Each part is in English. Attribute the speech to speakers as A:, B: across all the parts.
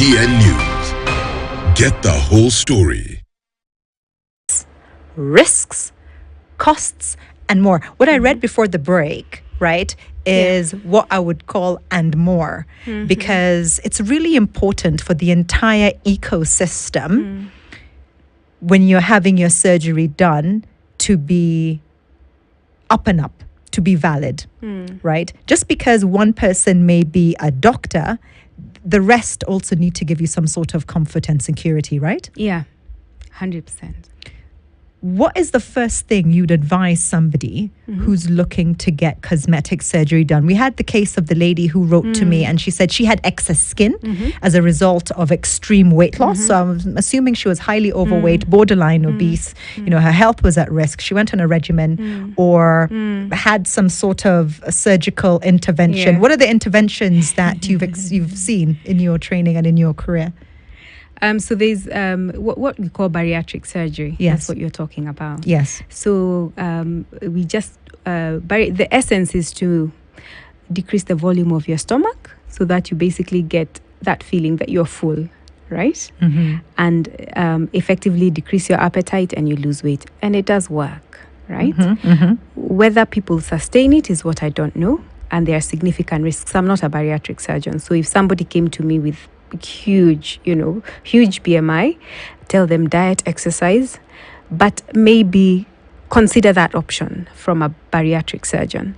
A: TN News. Get the whole story.
B: Risks, costs, and more. What I read before the break, right, is what I would call and more, because it's really important for the entire ecosystem when you're having your surgery done to be up and up, to be valid, right? Just because one person may be a doctor, the rest also need to give you some sort of comfort and security, right?
C: Yeah, 100%.
B: What is the first thing you'd advise somebody who's looking to get cosmetic surgery done? We had the case of the lady who wrote to me and she said she had excess skin as a result of extreme weight loss. So I'm assuming she was highly overweight, borderline obese. You know, her health was at risk. She went on a regimen or had some sort of a surgical intervention.
C: Yeah.
B: What are the interventions that you've seen in your training and in your career?
C: So there's what we call bariatric surgery.
B: Yes.
C: That's what you're talking about.
B: Yes.
C: So we just the essence is to decrease the volume of your stomach so that you basically get that feeling that you're full, right? And effectively decrease your appetite and you lose weight. And it does work, right? Whether people sustain it is what I don't know. And there are significant risks. I'm not a bariatric surgeon. So if somebody came to me with huge BMI, tell them diet, exercise, but maybe consider that option from a bariatric surgeon.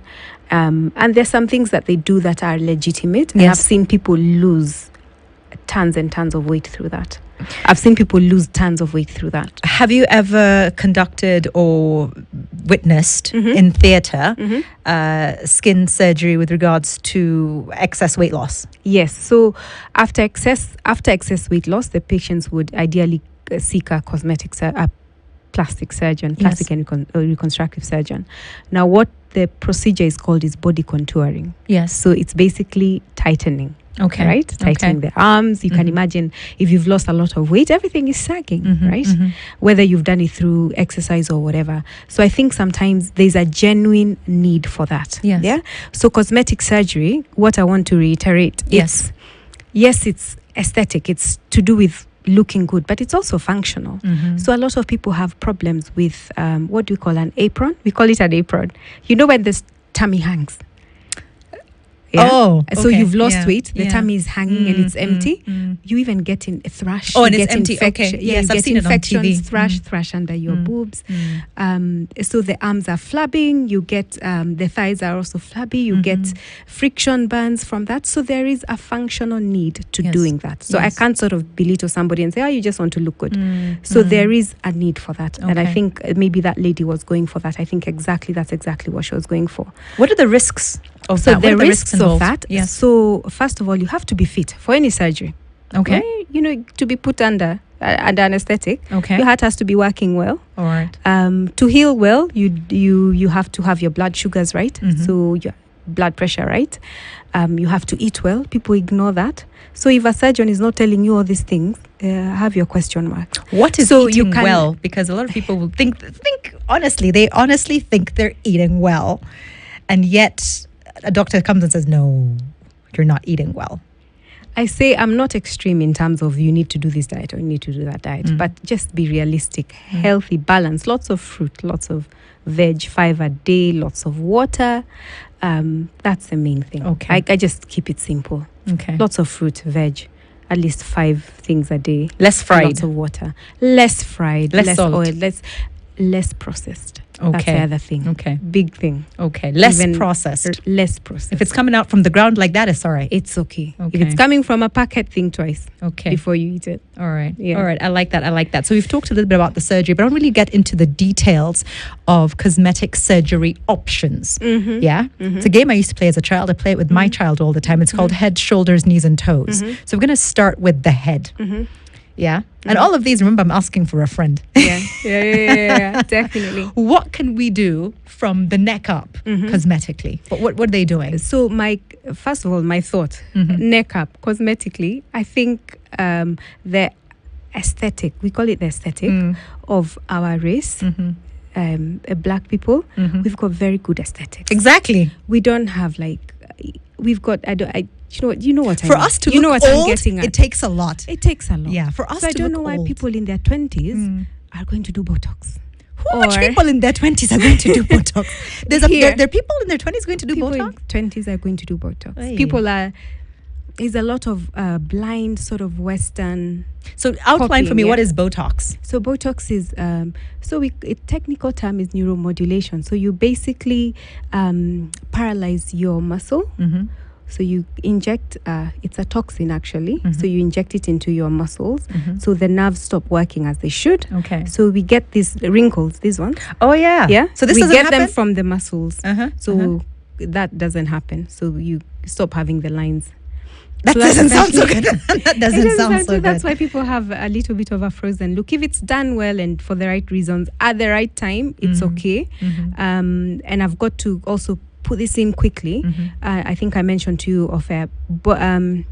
C: And there's some things that they do that are legitimate. And I've seen people lose tons and tons of weight through that. Have
B: you ever conducted or witnessed in theatre skin surgery with regards to excess weight loss?
C: Yes. So after excess weight loss, the patients would ideally seek a plastic surgeon, plastic and reconstructive surgeon. Now, what the procedure is called is body contouring.
B: Yes.
C: So it's basically tightening.
B: Okay.
C: Right? Tightening the arms. You can imagine if you've lost a lot of weight, everything is sagging, right? Whether you've done it through exercise or whatever. So I think sometimes there's a genuine need for that.
B: Yes.
C: Yeah. So cosmetic surgery, what I want to reiterate, it's aesthetic. It's to do with looking good, but it's also functional. So a lot of people have problems with what do we call an apron? We call it an apron. You know when the tummy hangs. Yeah?
B: Oh,
C: so you've lost weight. The tummy is hanging and it's empty. You even get in a thrash.
B: Oh, and it's empty. Okay.
C: Yes,
B: I've seen it on TV.
C: Thrash under your boobs. So the arms are flabbing. You get the thighs are also flabby. You get friction burns from that. So there is a functional need to doing that. So I can't sort of belittle somebody and say, oh, you just want to look good. So there is a need for that. And I think maybe that lady was going for that. I think that's exactly what she was going for.
B: What are the risks of
C: so
B: that?
C: The risks of that.
B: Yes.
C: So first of all, you have to be fit for any surgery.
B: Okay.
C: You know, to be put under anesthetic.
B: Okay.
C: Your heart has to be working well.
B: All right.
C: To heal well, you have to have your blood sugars right. So your blood pressure right. You have to eat well. People ignore that. So if a surgeon is not telling you all these things, have your question mark.
B: What is eating well? Because a lot of people will think honestly, they honestly think they're eating well, and yet a doctor comes and says, no, you're not eating well.
C: I say I'm not extreme in terms of you need to do this diet or you need to do that diet, but just be realistic, healthy, balanced, lots of fruit, lots of veg, 5 a day, lots of water. That's the main thing.
B: Okay.
C: I just keep it simple.
B: Okay.
C: Lots of fruit, veg, at least 5 things a day.
B: Less fried.
C: Lots of water. Less fried.
B: Less salt.
C: Oil. Less processed.
B: Okay.
C: That's the other thing.
B: Okay.
C: Big thing.
B: Okay. Less processed.
C: Less processed.
B: If it's coming out from the ground like that, it's all right.
C: It's okay.
B: Okay.
C: If it's coming from a packet, think twice.
B: Okay.
C: Before you eat it.
B: All right.
C: Yeah.
B: All right. I like that. So we've talked a little bit about the surgery, but I don't really get into the details of cosmetic surgery options. Yeah. It's a game I used to play as a child. I play it with my child all the time. It's called head, shoulders, knees, and toes. So we're going to start with the head. Yeah. And all of these, remember, I'm asking for a friend.
C: Yeah, definitely.
B: What can we do from the neck up cosmetically? What are they doing?
C: So first of all, my thought, neck up cosmetically, I think the aesthetic, we call it the aesthetic of our race, black people, we've got very good aesthetics.
B: Exactly.
C: We don't have we've got, You know what I
B: For
C: mean.
B: us to
C: you know
B: look
C: what
B: old,
C: I'm getting at.
B: it takes a lot.
C: It takes a lot.
B: Yeah, for us
C: so I
B: to
C: don't
B: look
C: know why
B: old.
C: people in their 20s are going to do Botox.
B: How much people in their 20s are going to do Botox? There are people in their 20s going to do
C: people
B: Botox?
C: in 20s are going to do Botox.
B: Hey.
C: There's a lot of blind sort of Western.
B: So outline for me,
C: copying,
B: what is Botox?
C: So Botox is, a technical term is neuromodulation. So you basically paralyze your muscle.
B: Mm-hmm.
C: So you inject, it's a toxin actually.
B: Mm-hmm.
C: So you inject it into your muscles.
B: Mm-hmm.
C: So the nerves stop working as they should.
B: Okay.
C: So we get these wrinkles, these ones.
B: Oh, yeah.
C: Yeah.
B: So this
C: we
B: doesn't
C: get
B: happen?
C: them from the muscles.
B: Uh-huh.
C: So that doesn't happen. So you stop having the lines.
B: That
C: So
B: doesn't
C: that's
B: sound so good.
C: exactly-
B: That doesn't sound so good.
C: That's why people have a little bit of a frozen look. If it's done well and for the right reasons at the right time, it's okay.
B: Mm-hmm.
C: And I've got to also put this in quickly.
B: Mm-hmm.
C: I think I mentioned to you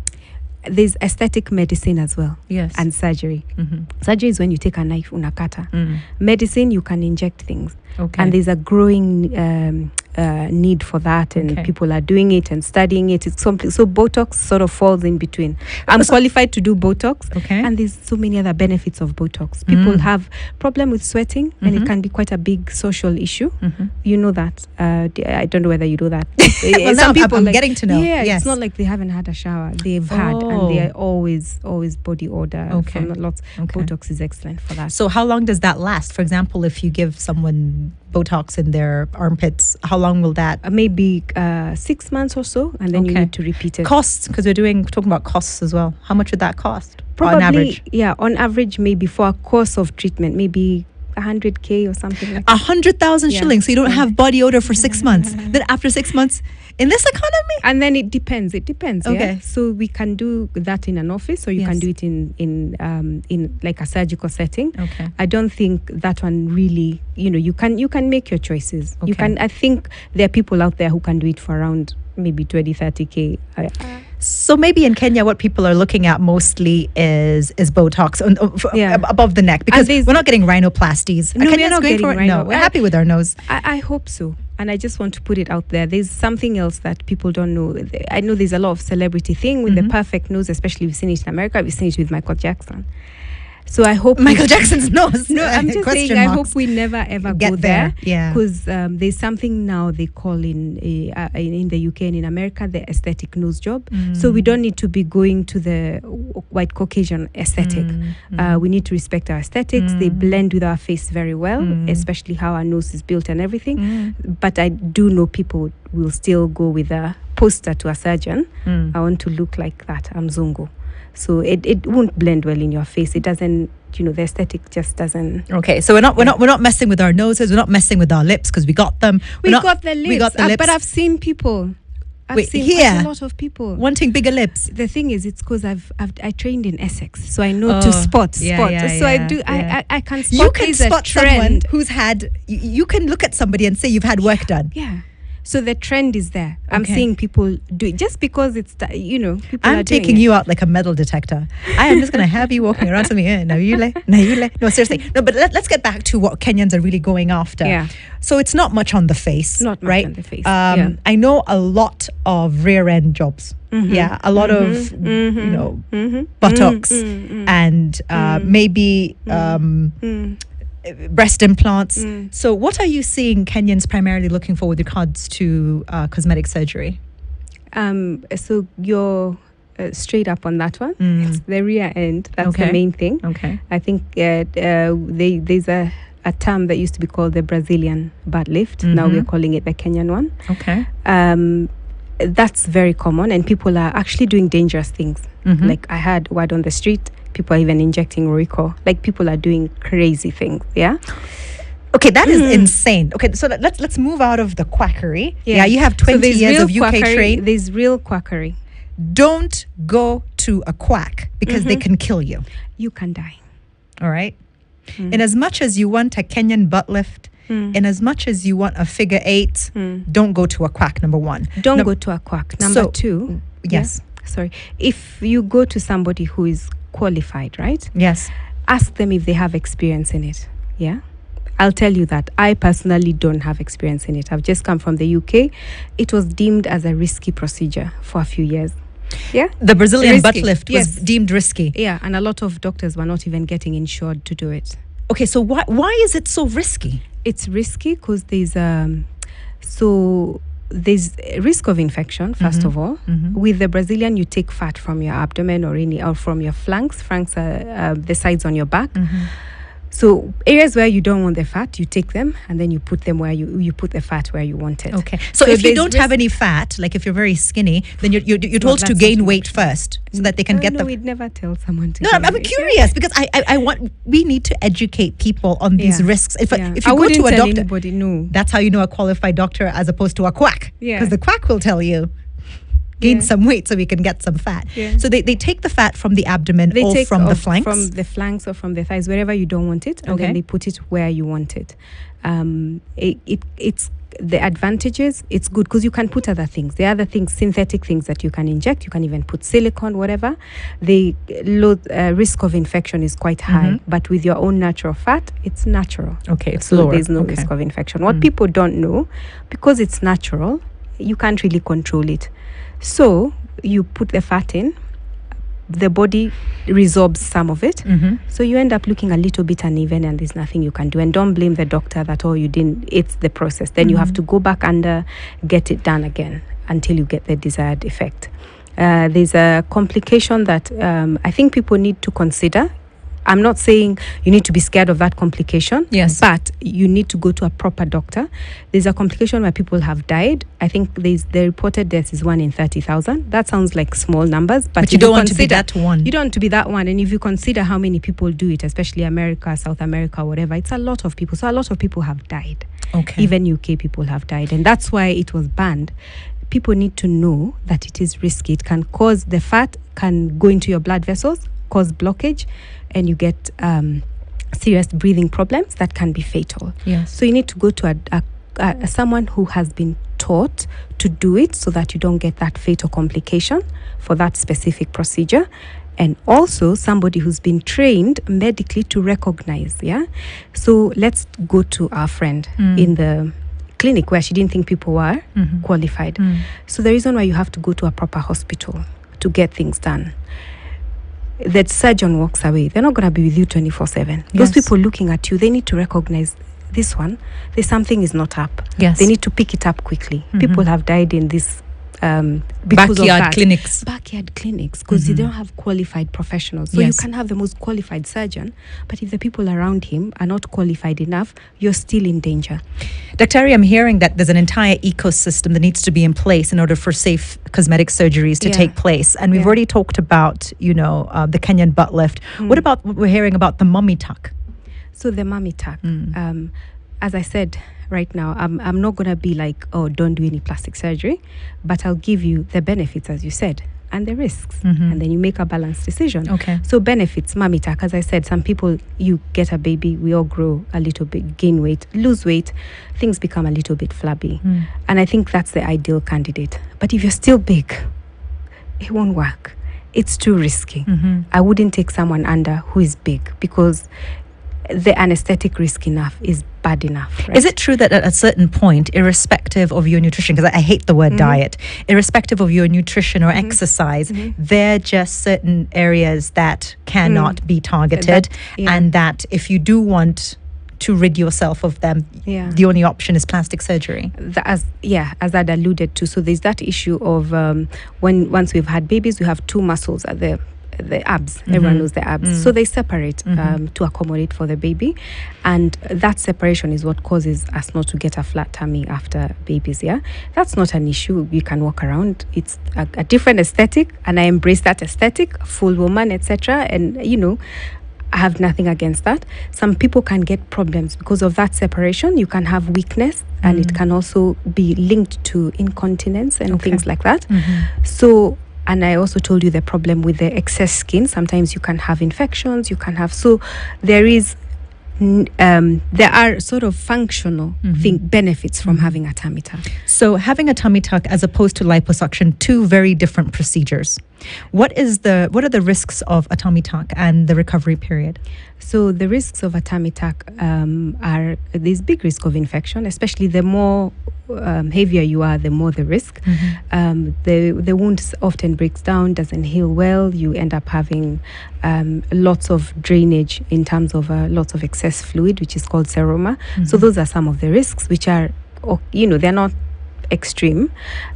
C: there's aesthetic medicine as well.
B: Yes.
C: And surgery.
B: Mm-hmm.
C: Surgery is when you take a knife, unakata.
B: Mm.
C: Medicine, you can inject things.
B: Okay.
C: And there's a growing need for that, and
B: Okay.
C: people are doing it and studying it. It's something. So Botox sort of falls in between. I'm qualified to do Botox,
B: Okay.
C: and there's so many other benefits of Botox. People have problem with sweating, and it can be quite a big social issue.
B: Mm-hmm.
C: You know that. I don't know whether you know that.
B: Well, now I'm getting to know.
C: Yeah,
B: Yes.
C: it's not like they haven't had a shower. They've had, and they're always body odor.
B: Okay.
C: From lots.
B: Okay.
C: Botox is excellent for that.
B: So how long does that last? For example, if you give someone Botox in their armpits, how long will that
C: Maybe 6 months or so, and then you
B: Okay.
C: need to repeat it.
B: cost? Because we're talking about costs as well. How much would that cost
C: Probably,
B: on average?
C: yeah, on average, maybe for a course of treatment, maybe 100K or something like that.
B: 100,000
C: Yeah.
B: shillings. So you don't have body odor for 6 months. Then after 6 months, in this economy,
C: And then it depends. Yeah?
B: Okay.
C: So we can do that in an office, or you can
B: Yes.
C: do it in like a surgical setting.
B: Okay.
C: I don't think that one really. You can make your choices. You
B: Okay.
C: can. I think there are people out there who can do it for around maybe 20-30K.
B: So maybe in Kenya, what people are looking at mostly is Botox
C: Yeah.
B: above the neck, because
C: there's-
B: we're not getting rhinoplasties.
C: No,
B: Are
C: we're
B: Kenyans
C: not
B: going
C: getting
B: for it?
C: rhino.
B: No, we're happy with our nose.
C: I hope so. And I just want to put it out there. There's something else that people don't know. I know there's a lot of celebrity thing with the perfect nose, especially we've seen it in America. We've seen it with Michael Jackson. So I hope
B: Michael Jackson's nose.
C: No, I'm just saying.
B: Question
C: I
B: marks.
C: hope we never ever
B: Get
C: go
B: there,
C: there.
B: yeah.
C: Because there's something now they call in the UK and in America the aesthetic nose job. So we don't need to be going to the white Caucasian aesthetic. We need to respect our aesthetics. They blend with our face very well, especially how our nose is built and everything. But I do know people will still go with a poster to a surgeon. I want to look like that. I'm Zungu. So it won't blend well in your face. It doesn't, the aesthetic just doesn't.
B: Okay, so we're not messing with our noses. We're not messing with our lips because we got them.
C: We got the lips.
B: We got the lips.
C: But I've seen people.
B: Wait,
C: seen
B: here?
C: quite a lot of people
B: wanting bigger lips.
C: The thing is, it's because I trained in Essex, so I know to spot. So I do. I can spot.
B: You can
C: there's a
B: spot someone
C: trend.
B: who's had. You can look at somebody and say you've had work done.
C: Yeah. So the trend is there. I'm
B: Okay.
C: seeing people do it just because it's people are
B: I'm
C: doing
B: taking
C: it.
B: you out like a metal detector. I am just going to have you walking around with me. No, you le. No, seriously. No, but let's get back to what Kenyans are really going after.
C: Yeah.
B: So it's not much on the face.
C: Not much
B: right?
C: on the face, yeah.
B: I know a lot of rear end jobs. Yeah, a lot of buttocks and maybe breast implants. So what are you seeing Kenyans primarily looking for with regards to cosmetic surgery?
C: So you're straight up on that one. It's the rear end. That's
B: Okay.
C: the main thing.
B: Okay.
C: I think there's a term that used to be called the Brazilian butt lift. Now we're calling it the Kenyan one.
B: Okay.
C: That's very common, and people are actually doing dangerous things. Like I heard word on the street, people are even injecting Roico. Like people are doing crazy things. Yeah.
B: Okay, that is insane. Okay, so let's move out of the quackery. Yeah, you have
C: So
B: 20
C: there's
B: years
C: real
B: of UK
C: quackery,
B: trade.
C: There's real quackery.
B: Don't go to a quack because they can kill you.
C: You can die.
B: All right. In as much as you want a Kenyan butt lift, in as much as you want a figure eight, don't go to a quack. Number one.
C: Don't go to a quack. Number two.
B: Yes.
C: Sorry. If you go to somebody who is qualified, right?
B: Yes.
C: Ask them if they have experience in it. Yeah. I'll tell you that I personally don't have experience in it. I've just come from the UK. It was deemed as a risky procedure for a few years. Yeah.
B: The Brazilian butt
C: Risky.
B: lift was
C: Yes.
B: deemed risky.
C: Yeah, and a lot of doctors were not even getting insured to do it.
B: Okay, so why is it so risky?
C: It's risky because there's a risk of infection, first of all. With the Brazilian, you take fat from your abdomen or from your flanks. Flanks are the sides on your back. So areas where you don't want the fat, you take them and then you put them where you put the fat where you want it.
B: Okay. So if you
C: there's
B: don't have any fat, like if you're very skinny, then you're told to
C: that's
B: gain
C: not
B: weight
C: much.
B: first so that they can get
C: no,
B: the.
C: we'd never tell someone to.
B: No,
C: gain
B: I'm
C: weight.
B: curious because we need to educate people on these
C: Yeah.
B: risks. If
C: Yeah.
B: if
C: I
B: you go
C: wouldn't
B: to a
C: tell
B: doctor,
C: anybody, no.
B: that's how you know a qualified doctor as opposed to a quack.
C: Yeah.
B: Because the quack will tell you gain
C: Yeah.
B: some weight so we can get some fat.
C: Yeah.
B: So they take the fat from the abdomen
C: They
B: or
C: take
B: from the
C: off
B: flanks.
C: from the flanks or from the thighs, wherever you don't want it, and
B: Okay.
C: then they put it where you want it. It's the advantages. It's good because you can put other things. The other things, synthetic things that you can inject. You can even put silicone, whatever. The low risk of infection is quite high, but with your own natural fat, it's natural.
B: Okay, it's
C: so
B: lower.
C: there's no
B: Okay.
C: risk of infection. What people don't know, because it's natural, you can't really control it. So you put the fat in, the body resorbs some of it. So you end up looking a little bit uneven and there's nothing you can do. And don't blame the doctor that, oh, you didn't, it's the process. Then you have to go back under, get it done again until you get the desired effect. There's a complication that I think people need to consider. I'm not saying you need to be scared of that complication.
B: Yes.
C: But you need to go to a proper doctor. There's a complication where people have died. I think the reported deaths is 1 in 30,000. That sounds like small numbers, but
B: you
C: if
B: don't want to be
C: consider-
B: that one.
C: You don't want to be that one. And if you consider how many people do it, especially America, South America, whatever, it's a lot of people. So a lot of people have died.
B: Okay.
C: Even UK people have died. And that's why it was banned. People need to know that it is risky. It can cause, the fat can go into your blood vessels, cause blockage, and you get serious breathing problems that can be fatal.
B: Yes.
C: So you need to go to someone who has been taught to do it so that you don't get that fatal complication for that specific procedure. And also somebody who's been trained medically to recognize, yeah? So let's go to our friend in the clinic where she didn't think people were qualified. So the reason why you have to go to a proper hospital to get things done, that surgeon walks away, they're not going to be with you 24/7. Those
B: Yes.
C: people looking at you, they need to recognize this one, there's something is not up.
B: Yes.
C: They need to pick it up quickly. People have died in this because of
B: Backyard
C: that.
B: clinics.
C: Backyard clinics, because they don't have qualified professionals. So
B: Yes.
C: you can have the most qualified surgeon, but if the people around him are not qualified enough, you're still in danger.
B: Dr. Ari, I'm hearing that there's an entire ecosystem that needs to be in place in order for safe cosmetic surgeries to
C: Yeah.
B: take place. And we've
C: Yeah.
B: already talked about, the Kenyan butt lift. What about what we're hearing about the mummy tuck?
C: So the mummy tuck, as I said right now, I'm not going to be like, oh, don't do any plastic surgery, but I'll give you the benefits, as you said, and the risks, and then you make a balanced decision.
B: Okay.
C: So benefits, mummy tuck, as I said, some people, you get a baby, we all grow a little bit, gain weight, lose weight, things become a little bit flabby. And I think that's the ideal candidate. But if you're still big, it won't work. It's too risky. I wouldn't take someone under who is big because the anesthetic risk enough is bad enough. Right?
B: Is it true that at a certain point, irrespective of your nutrition, because I hate the word diet, irrespective of your nutrition or exercise, there are just certain areas that cannot be targeted,
C: yeah.
B: and that if you do want to rid yourself of them,
C: Yeah.
B: the only option is plastic surgery?
C: As I'd alluded to, so there's that issue of once we've had babies, we have two muscles at the abs. Everyone knows the abs. So they separate to accommodate for the baby, and that separation is what causes us not to get a flat tummy after babies. Yeah, that's not an issue. You can walk around. It's a different aesthetic, and I embrace that aesthetic, full woman, etc. And I have nothing against that. Some people can get problems because of that separation. You can have weakness, and it can also be linked to incontinence and things like that. So, and I also told you the problem with the excess skin. Sometimes you can have infections. So there is, there are sort of functional benefits from having a tummy tuck.
B: So having a tummy tuck as opposed to liposuction, two very different procedures. What are the risks of a tummy tuck and the recovery period?
C: So the risks of a tummy tuck are there's big risk of infection, especially the more heavier you are, the more the risk. The wound often breaks down, doesn't heal well. You end up having lots of drainage in terms of lots of excess fluid, which is called seroma. So those are some of the risks, which are, they're not extreme,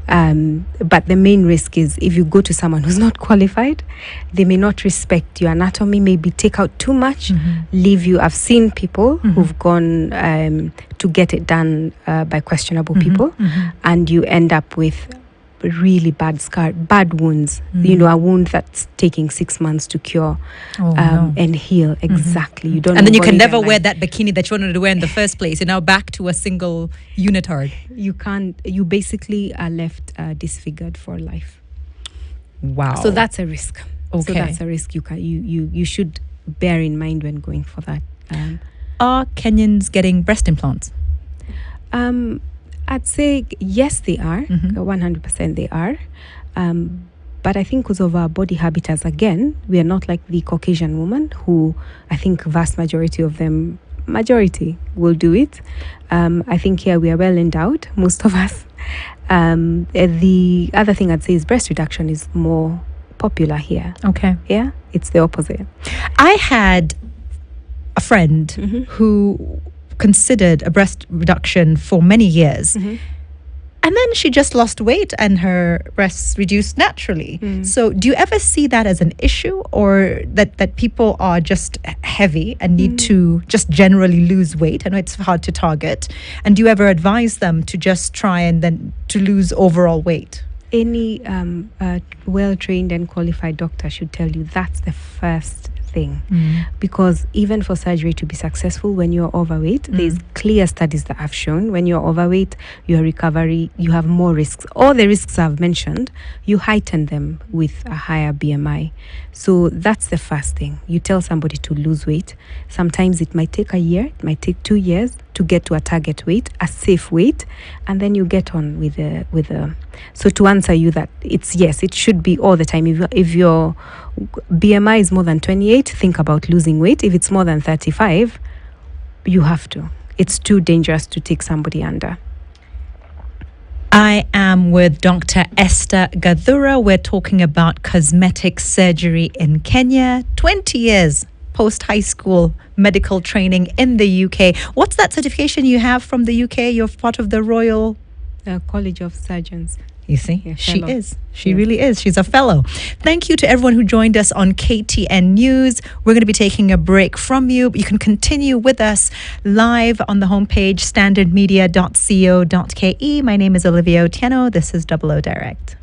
C: but the main risk is if you go to someone who's not qualified, they may not respect your anatomy, maybe take out too much, leave you. I've seen people who've gone to get it done by questionable people, and you end up with really bad wounds. A wound that's taking 6 months to cure and heal. Exactly. You don't.
B: And then you can never wear that bikini that you wanted to wear in the first place. You're now back to a single unitard.
C: You can't. You basically are left disfigured for life.
B: Wow.
C: So that's a risk.
B: Okay.
C: So that's a risk you should bear in mind when going for that.
B: Are Kenyans getting breast implants?
C: I'd say yes, they are. 100% they are. But I think because of our body habitats, again, we are not like the Caucasian woman who I think vast majority of them, will do it. I think here we are well endowed, most of us. The other thing I'd say is breast reduction is more popular here.
B: Okay.
C: Yeah, it's the opposite.
B: I had a friend who considered a breast reduction for many years. And then she just lost weight and her breasts reduced naturally. So do you ever see that as an issue, or that people are just heavy and need to just generally lose weight? I know it's hard to target. And do you ever advise them to just try and then to lose overall weight?
C: Any well-trained and qualified doctor should tell you that's the first thing, because even for surgery to be successful when you're overweight, there's clear studies that have shown when you're overweight, your recovery, you have more risks. All the risks I've mentioned, you heighten them with a higher BMI. So that's the first thing. You tell somebody to lose weight. Sometimes it might take a year, it might take 2 years to get to a target weight, a safe weight, and then you get on with a. So to answer you that, it's yes, it should be all the time. If your BMI is more than 28, think about losing weight. If it's more than 35, you have to. It's too dangerous to take somebody under.
B: I am with Dr. Esther Gaithura. We're talking about cosmetic surgery in Kenya. 20 years post-high school medical training in the UK. What's that certification you have from the UK? You're part of the Royal
C: College of Surgeons.
B: You see,
C: Yeah,
B: she
C: fellow.
B: is. She really is. She's a fellow. Thank you to everyone who joined us on KTN News. We're going to be taking a break from you, but you can continue with us live on the homepage, standardmedia.co.ke. My name is Olivia Otieno. This is 00 Direct.